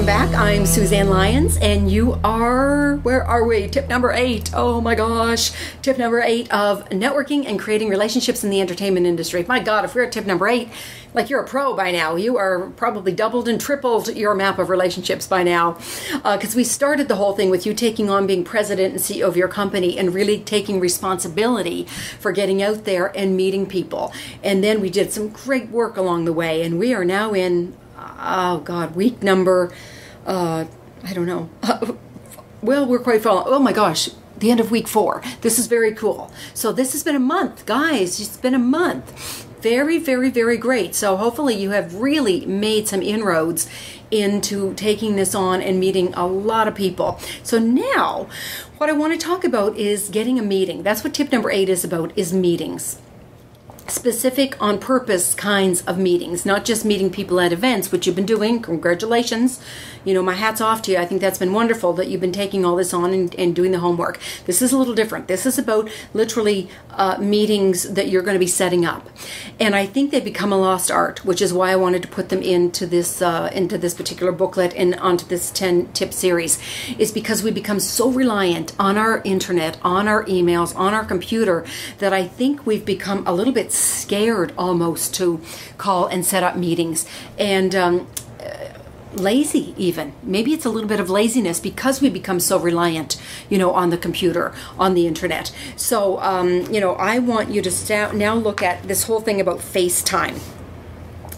welcome back. I'm Suzanne Lyons, and you are, where are we? Tip number 8. Oh my gosh. Tip number 8 of networking and creating relationships in the entertainment industry. My God, if we're at tip number 8, like you're a pro by now. You are probably doubled and tripled your map of relationships by now. Because we started the whole thing with you taking on being president and CEO of your company and really taking responsibility for getting out there and meeting people. And then we did some great work along the way, and we are now in oh God, week number, I don't know. Well, we're quite far. Oh my gosh, the end of week 4. This is very cool. So this has been a month, guys. It's been a month. Very, very, very great. So hopefully you have really made some inroads into taking this on and meeting a lot of people. So now, what I want to talk about is getting a meeting. That's what tip number 8 is about, is meetings. Specific on purpose kinds of meetings, not just meeting people at events, which you've been doing. Congratulations. You know, my hat's off to you. I think that's been wonderful that you've been taking all this on and doing the homework. This is a little different. This is about literally meetings that you're going to be setting up. And I think they've become a lost art, which is why I wanted to put them into this particular booklet and onto this 10-tip series, is because we become so reliant on our internet, on our emails, on our computer, that I think we've become a little bit scared almost to call and set up meetings, and lazy even. Maybe it's a little bit of laziness because we become so reliant, you know, on the computer, on the internet. So, you know, I want you to now look at this whole thing about FaceTime.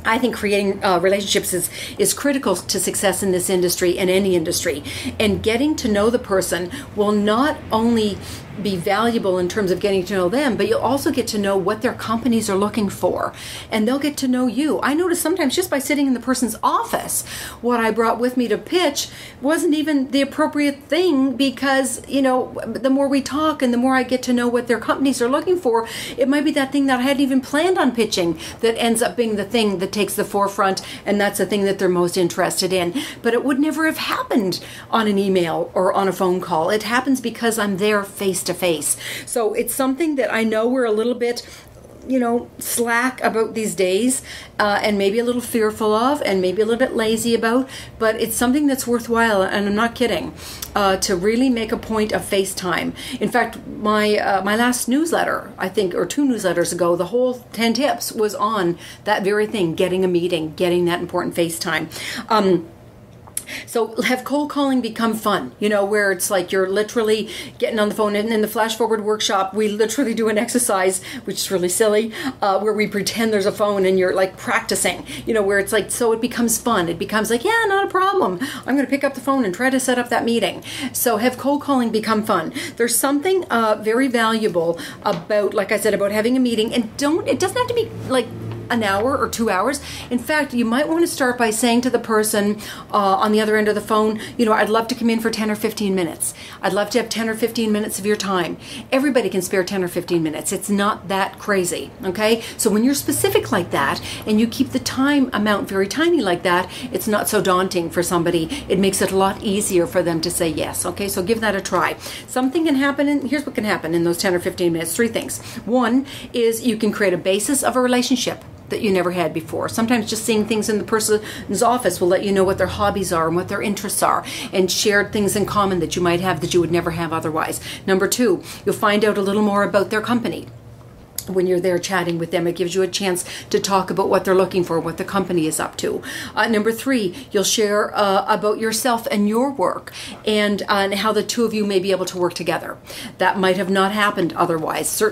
I think creating relationships is critical to success in this industry and any industry. And getting to know the person will not only be valuable in terms of getting to know them, but you'll also get to know what their companies are looking for, and they'll get to know you. I notice sometimes just by sitting in the person's office, what I brought with me to pitch wasn't even the appropriate thing, because, you know, the more we talk and the more I get to know what their companies are looking for, it might be that thing that I hadn't even planned on pitching that ends up being the thing that takes the forefront, and that's the thing that they're most interested in. But it would never have happened on an email or on a phone call. It happens because I'm there face to face. So it's something that I know we're a little bit, you know, slack about these days, and maybe a little fearful of, and maybe a little bit lazy about, but it's something that's worthwhile, and I'm not kidding, to really make a point of FaceTime. In fact, my last newsletter, I think, or 2 newsletters ago, the whole 10 tips was on that very thing, getting a meeting, getting that important FaceTime. So have cold calling become fun, you know, where it's like you're literally getting on the phone. And in the Flash Forward workshop, we literally do an exercise, which is really silly, where we pretend there's a phone and you're like practicing, you know, where it's like, so it becomes fun. It becomes like, yeah, not a problem. I'm going to pick up the phone and try to set up that meeting. So have cold calling become fun. There's something very valuable about, like I said, about having a meeting, and it doesn't have to be like an hour or 2 hours. In fact, you might want to start by saying to the person on the other end of the phone, you know, I'd love to come in for 10 or 15 minutes. I'd love to have 10 or 15 minutes of your time. Everybody can spare 10 or 15 minutes. It's not that crazy, okay? So when you're specific like that, and you keep the time amount very tiny like that, it's not so daunting for somebody. It makes it a lot easier for them to say yes, okay? So give that a try. Something can happen, and here's what can happen in those 10 or 15 minutes. 3 things. One is you can create a basis of a relationship that you never had before. Sometimes just seeing things in the person's office will let you know what their hobbies are and what their interests are, and shared things in common that you might have that you would never have otherwise. Number 2, you'll find out a little more about their company. When you're there chatting with them, it gives you a chance to talk about what they're looking for, what the company is up to. Number 3, you'll share about yourself and your work, and how the two of you may be able to work together. That might have not happened otherwise.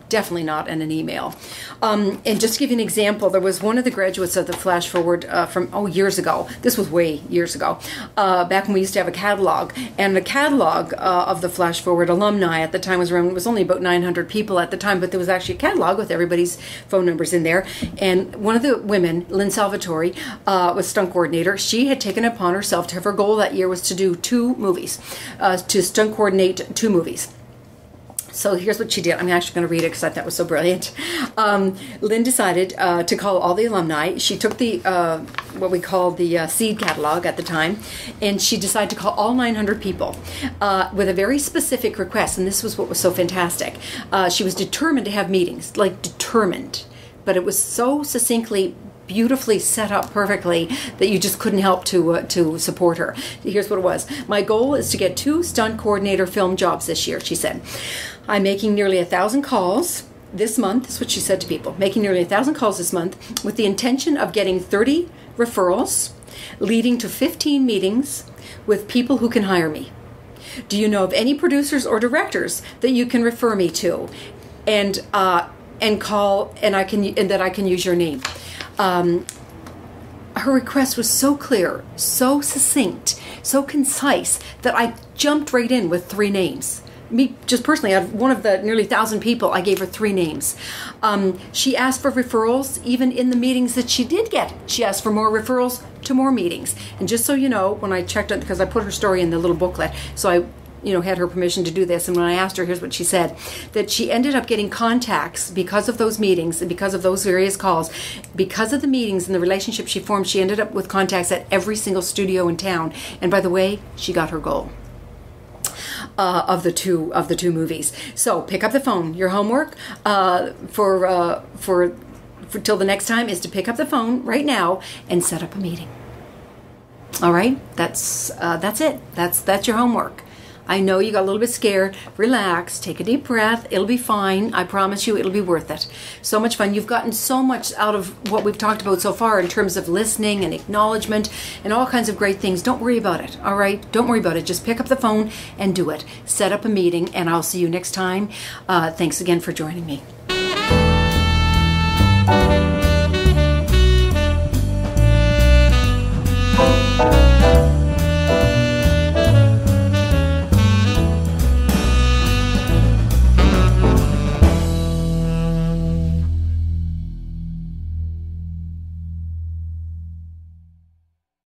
Definitely not in an email. And just to give you an example, there was one of the graduates of the Flash Forward from years ago. This was way years ago, back when we used to have a catalog. And the catalog of the Flash Forward alumni at the time was only about 900 people at the time, but there was actually a catalog with everybody's phone numbers in there. And one of the women, Lynn Salvatore, was stunt coordinator. She had taken it upon herself to have her goal that year was to do 2 movies, to stunt coordinate 2 movies. So here's what she did. I'm actually going to read it because I thought it was so brilliant. Lynn decided to call all the alumni. She took the what we called the seed catalog at the time, and she decided to call all 900 people with a very specific request. And this was what was so fantastic. She was determined to have meetings, like determined, but it was so succinctly beautifully set up perfectly that you just couldn't help to support her. Here's what it was. My goal is to get 2 stunt coordinator film jobs this year, she said. I'm making nearly 1,000 calls this month. That's what she said to people. Making nearly 1,000 calls this month with the intention of getting 30 referrals, leading to 15 meetings with people who can hire me. Do you know of any producers or directors that you can refer me to, and call, and that I can use your name? Her request was so clear, so succinct, so concise that I jumped right in with 3 names. Me, just personally, out of one of the nearly 1,000 people, I gave her 3 names. She asked for referrals even in the meetings that she did get. She asked for more referrals to more meetings. And just so you know, when I checked it, because I put her story in the little booklet, so I had her permission to do this. And when I asked her, here's what she said, that she ended up getting contacts because of those meetings and because of those various calls. Because of the meetings and the relationship she formed, she ended up with contacts at every single studio in town. And by the way, she got her goal. Of the two movies. So pick up the phone. Your homework for till the next time is to pick up the phone right now and set up a meeting. All right, that's it. That's your homework. I know you got a little bit scared. Relax, take a deep breath. It'll be fine. I promise you it'll be worth it. So much fun. You've gotten so much out of what we've talked about so far in terms of listening and acknowledgement and all kinds of great things. Don't worry about it, all right? Don't worry about it. Just pick up the phone and do it. Set up a meeting, and I'll see you next time. Thanks again for joining me.